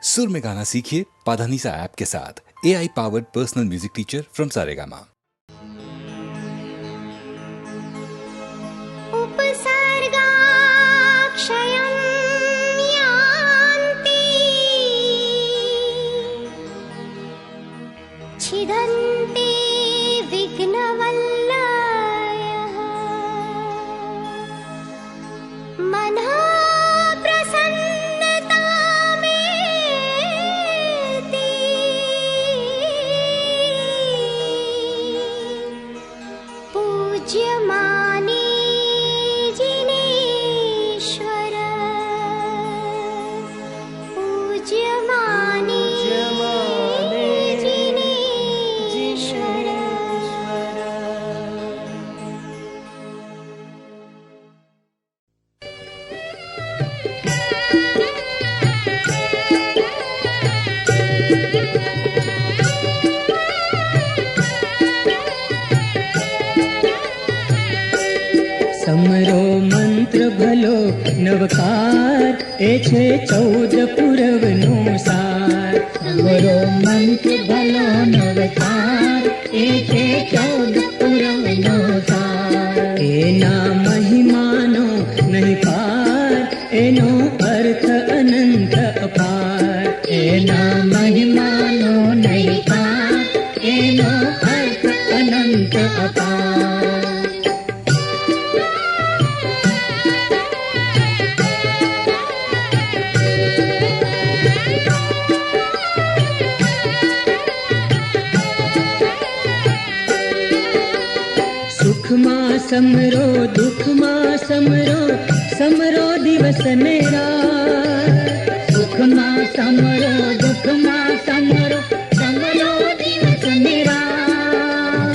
सुर में गाना सीखिए पाधानीसा ऐप के साथ। AI powered personal music teacher from Saregama. उपसर्गाक्षयं यान्ति छिदन्ति विघ्नवल्लयः मनः प्रसन्नतामेति पूज्यमाने जिनेश्वर पूज्यमाने जिनेश्वर। समरो मंत्र भलो नवकार ए छे 14 पुरवनो सार। समरो मंत्र भलो नवकार ए छे 14 पुरवनो सार। एना महिमानो नहीं पार एनो अर्थ अनंत अपार। एना महिमानो नहीं पार एनो अर्थ अनंत अपार। सुखमा समरो दुखमा समरो समरो दिवस ने रात। सुखमा समरो दुखमा समरो समरो दिवस ने रात।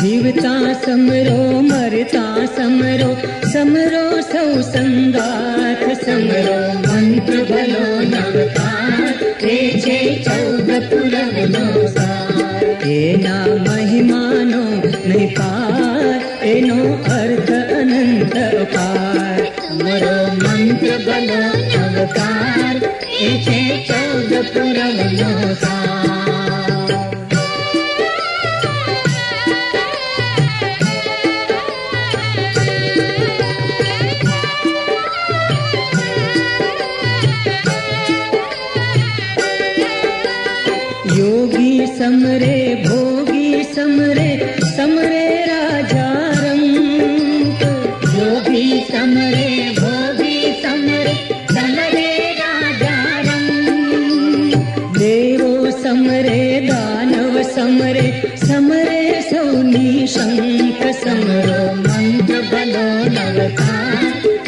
जीवता समरो मरता समरो समरो सौ संगात। समरो मंत्र भलो नवकार ए छे 14 पुरवनो सार। एना महिमानो नहीं पार एनो अर्थ अनंत अपार। समरो मंत्र भलो नवकार ए छे 14 पुरवनो सार। योगी समरे भोगी समरे समरे राजा रंग। योगी समरे भोगी समरे समरे राजा रंग। देवो समरे दानव समरे समरे सौनी शंख। समरो मंत्र भलो नवकार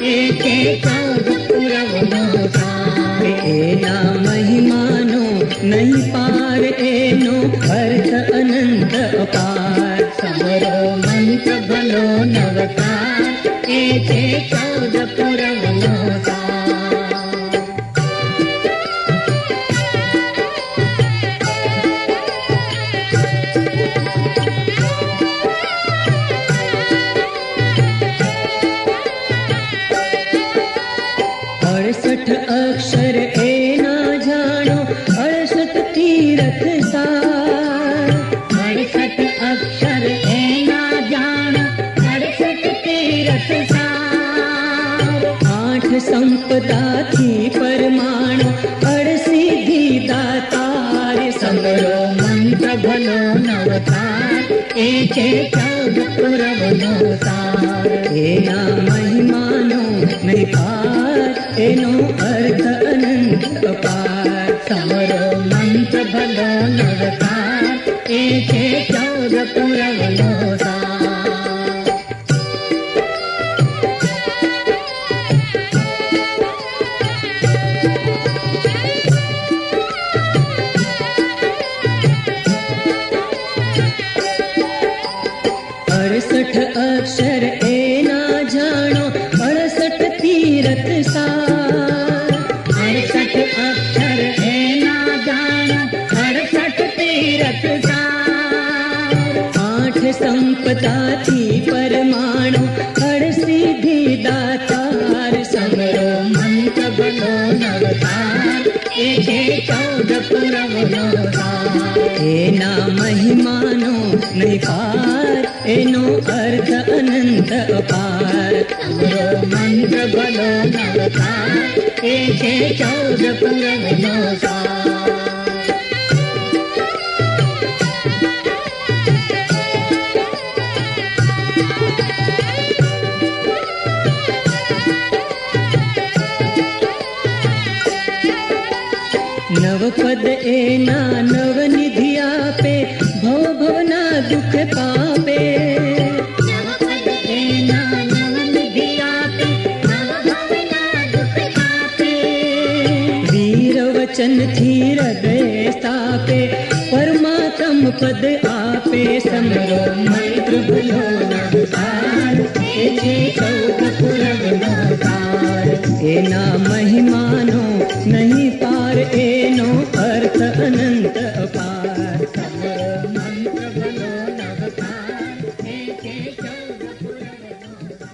ए छे 14 पुरवनो सार। एना महिमानो नहीं पार एनो अर्थ अनंत अपार। समरो मंत्र भलो नवकार ए छे 14 पुरवनो सार। अड़सठ अक्षर एना जानो 68 तीरथ सार। 68 अक्षर एना जानो 68 तीरथ सार। 8 संपदा थी परमाणु 8 सिद्धि दातार। समरो मंत्र भलो नवकार ए छे 14 पुरवनो सार। एना महिमानो नहीं पार एनो अर्थ अनंत अपार। समरो मंत्र भलो नवकार ए छे 14 पुरवनो सार। अड़सठ अक्षर एना जानो 68 तीरथ सार। 68 अक्षर एना जानो 68 तीरथ सार। 8 संपदा थी परमाणु 8 सिद्धि दातार। समरो मंत्र भलो नवकार ए छे 14 પુરવનો સાર એના મહિમાનો નહીં પાર એનો અર્થ અનંત અપાર સમરો મંત્ર ભલો નવતાર એ છે 14 પુરવનો સાર નવપદ એના નવનિધિ આપે ભવ ભવના દુઃખ પાપે નવપદ એના નવનિધિ આપે ભવ ભવના દુઃખ પાપે વીર વચનથી હૃદય સ્થાપે પરમાત્મ પદ આપે સમરો મંત્ર ભલો નવતાર એ છે 14 પુરવનો સાર એના મહિમાનો નહીં પાર એનો અર્થ અનંત અપાર સમરો મંત્ર ભલો નવતાર એ છે 14 પુરવનો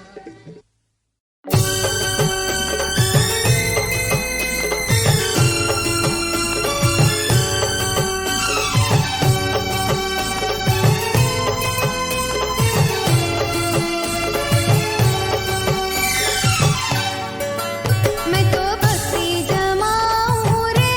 मैं तो भक्ति जमाऊं रे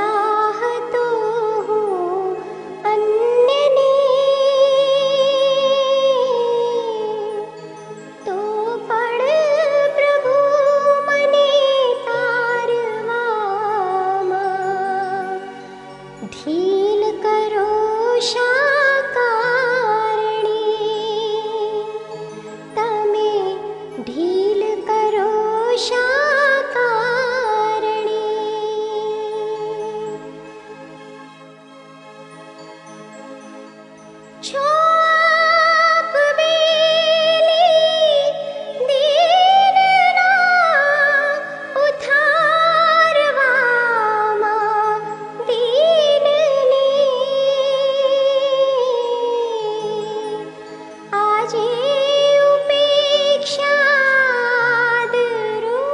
चाहतो हूँ अन्य ने तो पण प्रभु मने तारवामा ढील करो शाकारणी तमे ढील करो शाकारणी છાપ મેલી દીનના ઉદ્ધારવામાં દીનને આજે ઉપેક્ષા દરો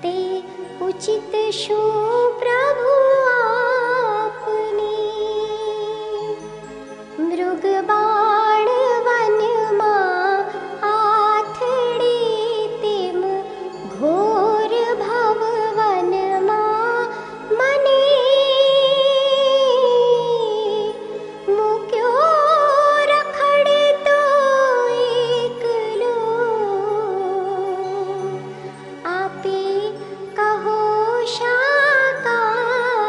તે ઉચિત શું પ્રભુ આપની મૃગબાણ વનમાં આથડે તેમ ઘોર ભવવનમાં મને મૂક્યો રખડતો એકલો આપે કહો શાકારણી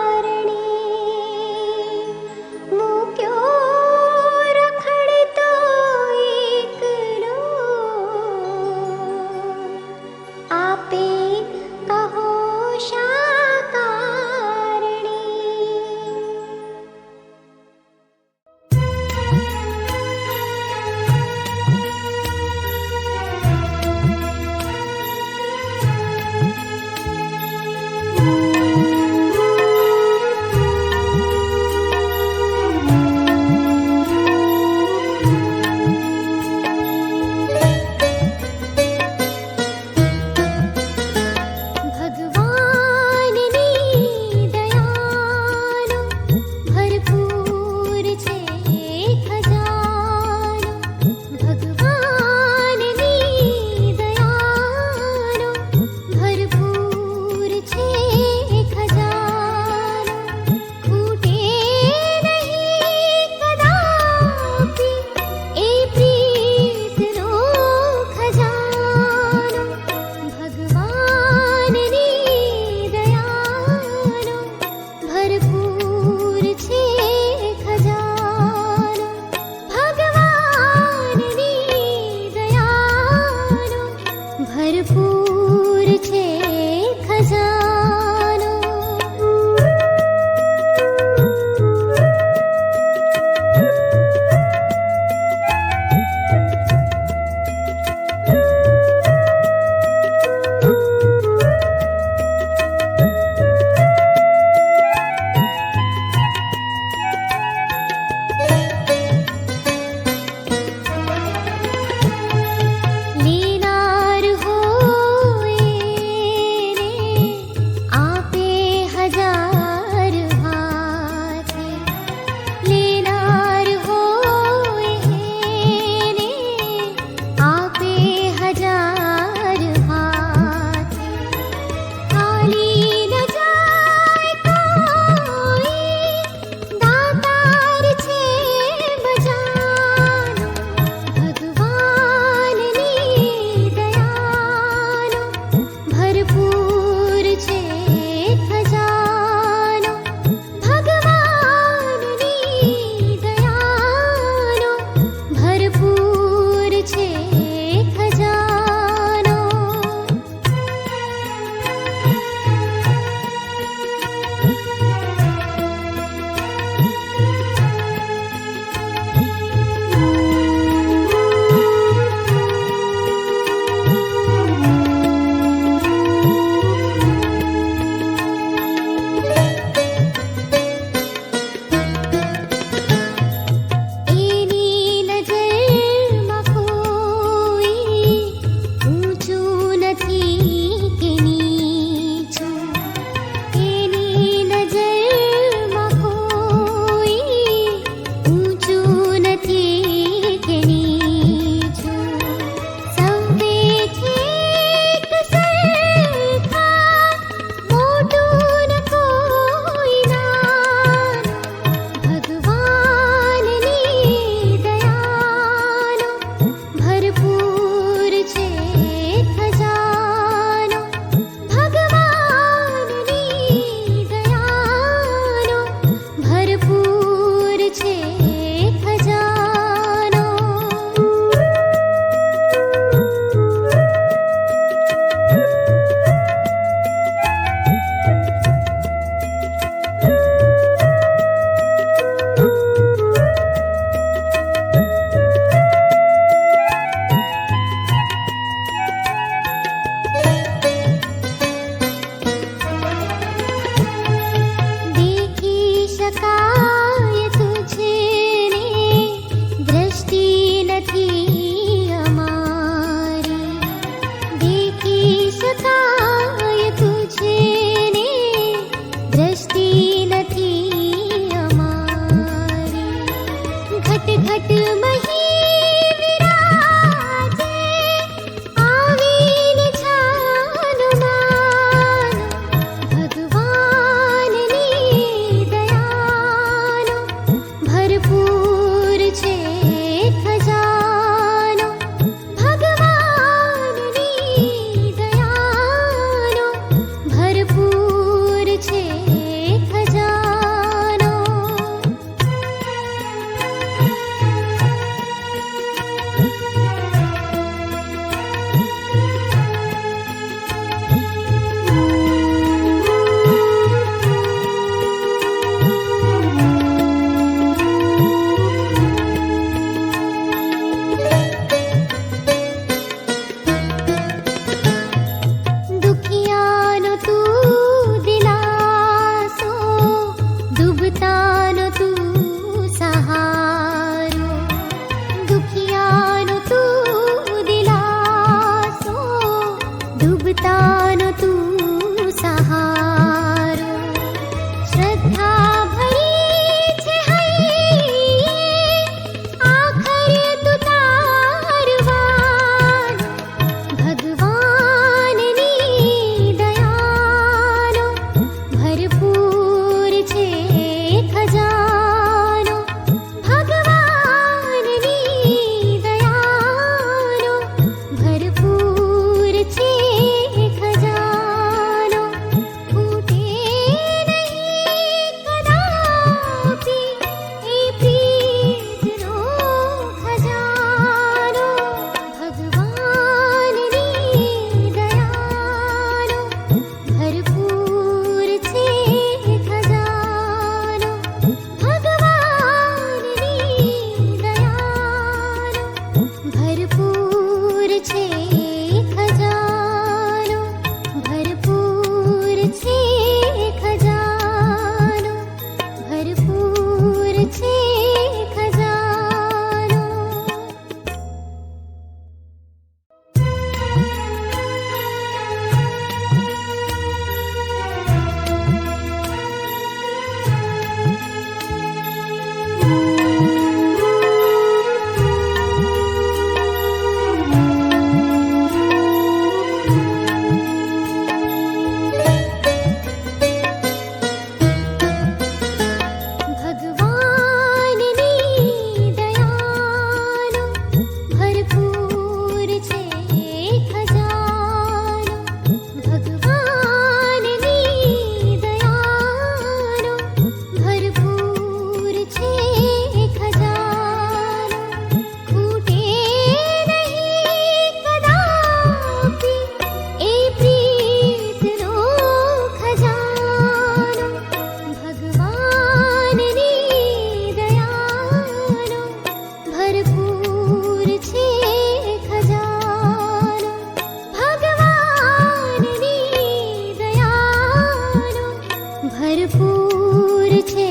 ભરપૂર છે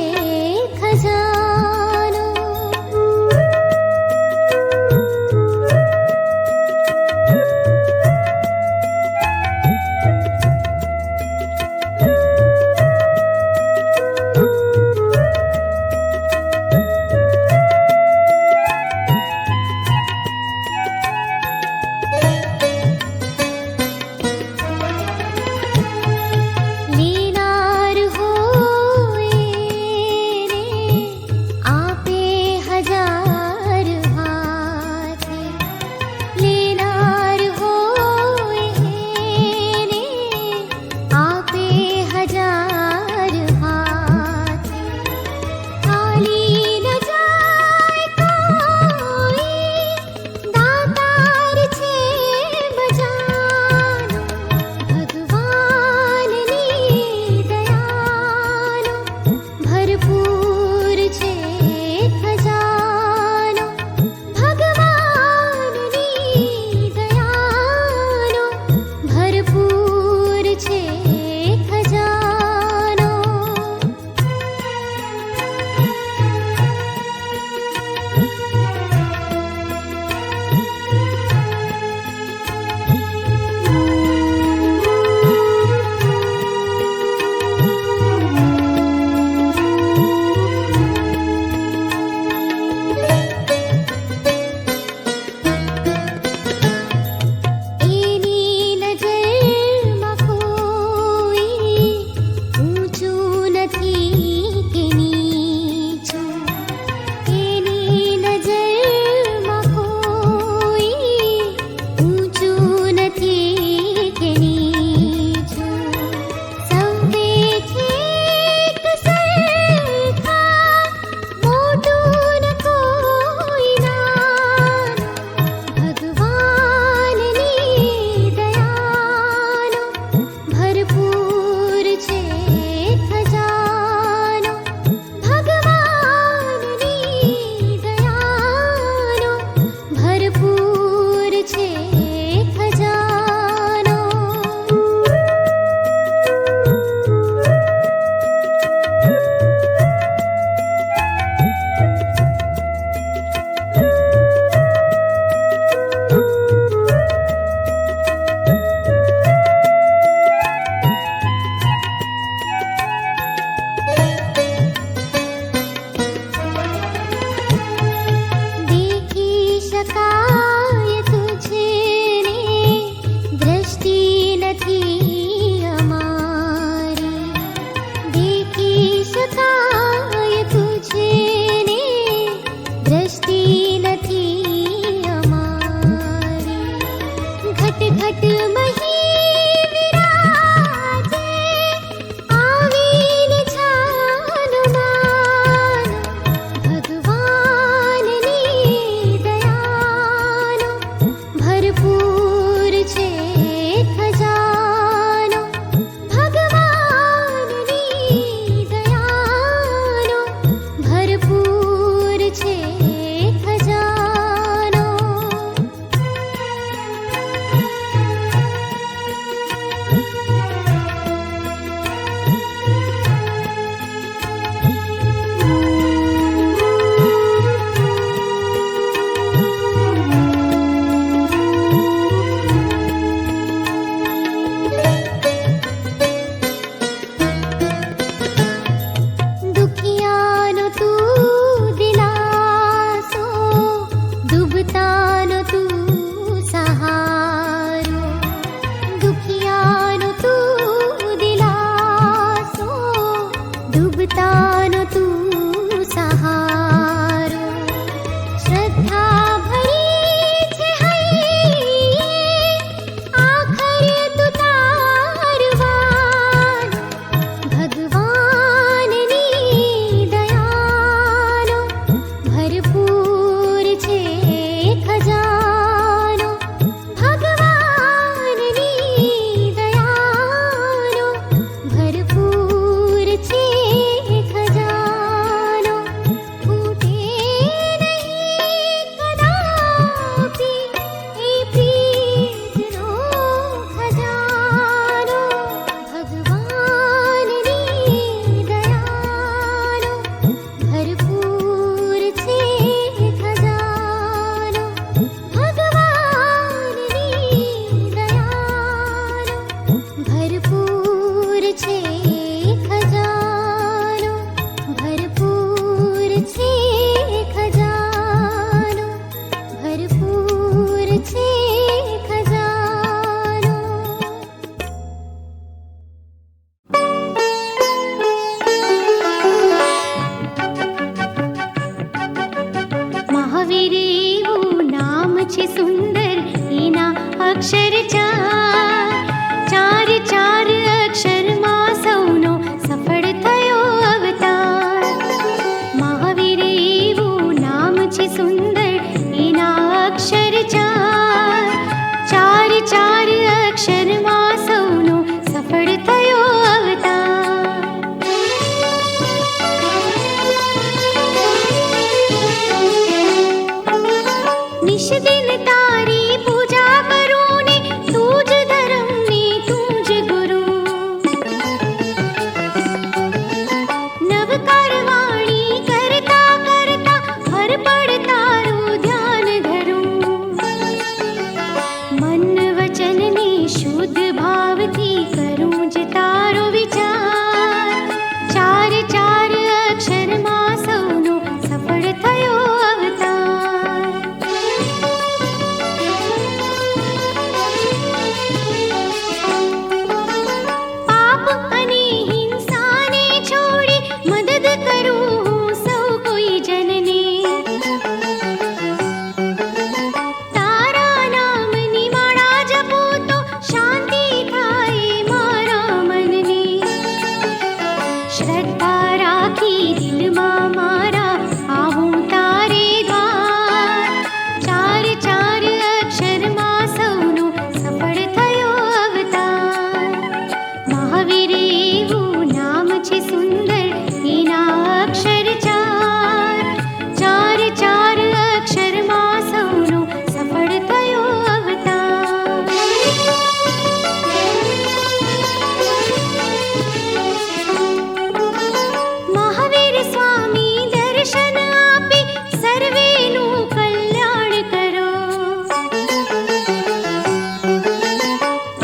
ખજાનો. લેનાર હોય ને આપે હજાર હાથે. લેનાર હોય ને આપે હજાર હાથે. ખાલી ન જાય કોઈ દાતાર છે બજાનો. ભગવાનની દયાનો ભરપૂર છે ખજાનો. ભગવાનની દયાનો ભરપૂર છે ખજાનો. એની નજરમાં કોઈ ઊંચું નથી કે નીચું. એની નજરમાં કોઈ ઊંચું નથી કે નીચું. સૌએ છેક સરખા, મોટું ન કોઈ નાનું. ભગવાનની દયાનો ભરપૂર છે ખજાનો. ભગવાનની દયાનો ભરપૂર છે ખજાનો. દેખી શકાય તુજને, દ્રષ્ટિ નથી અમારી. દેખી શકાય તુજને, દ્રષ્ટિ નથી અમારી. ઘટ ઘટ મહી વિરાજે, આવીને છાનમાન. ભગવાનની દયાનો ભરપૂર છે ખજાનો. ભગવાનની દયાનો ભરપૂર છે ખજાનો. દુખિયાનો તું દિલાસો, ડૂબતાનો તું સહારો. દુખિયાનો તું દિલાસો, ડૂબતાનો તું સહારો. શ્રદ્ધા ભરી છે હૈયે, આખર તું તારવાનો. ભગવાનની દયાનો ભરપૂર છે ખજાનો. ભગવાનની દયાનો ભરપૂર છે ખજાનો. શ્રદ્ધા રાખી દિલમાં મારા આવું તારે દ્વાર. ચાર ચાર અક્ષરમાં સૌનો સફળ થયો અવતાર. મહાવીર એવું નામ છે સુંદર, એના અક્ષર ચાર. ચાર ચાર અક્ષરમાં સૌનો સફળ થયો અવતાર. મહાવીર સ્વામી દર્શન આપે, સર્વેનું કલ્યાણ કરો.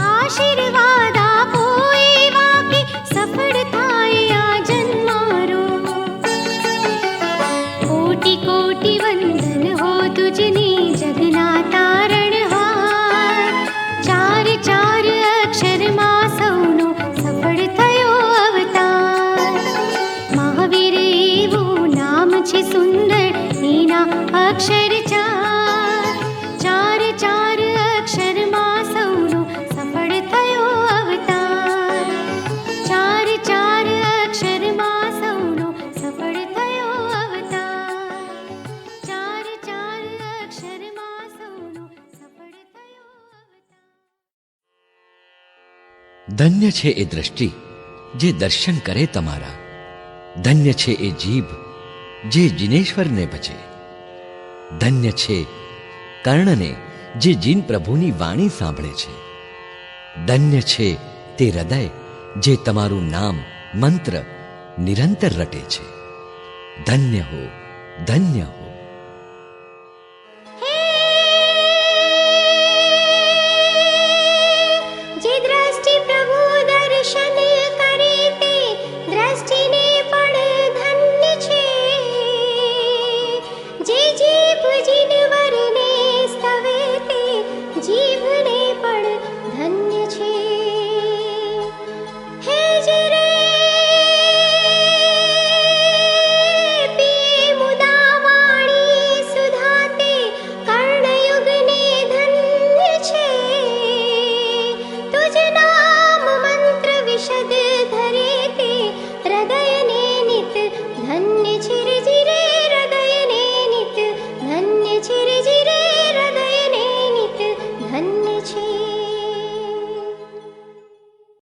આશીર્વાદ આપો એવા કે સફળ થાય આ જન્મારો. કોટી કોટી વંદન હો તુજને જગના તારણહાર. ચાર ચાર અક્ષરમાં સૌનો સફળ થયો અવતાર. મહાવીર એવું નામ છે સુંદર, એના અક્ષર ચાર. ચાર ચાર અક્ષરમાં સૌનો સફળ થયો અવતાર. ચાર ચાર અક્ષરમાં સૌનો સફળ થયો અવતાર. ચાર ચાર અક્ષરમાં સૌનો સફળ થયો અવતાર. ધન્ય છે એ દ્રષ્ટિ જે દર્શન કરે તમારા. ધન્ય છે એ જીભ જે જિનેશ્વરને ભજે. ધન્ય છે કર્ણને જે જીન પ્રભુની વાણી સાંભળે છે. ધન્ય છે તે હૃદય જે તમારું નામ મંત્ર નિરંતર રટે છે. ધન્ય હો, ધન્ય હો.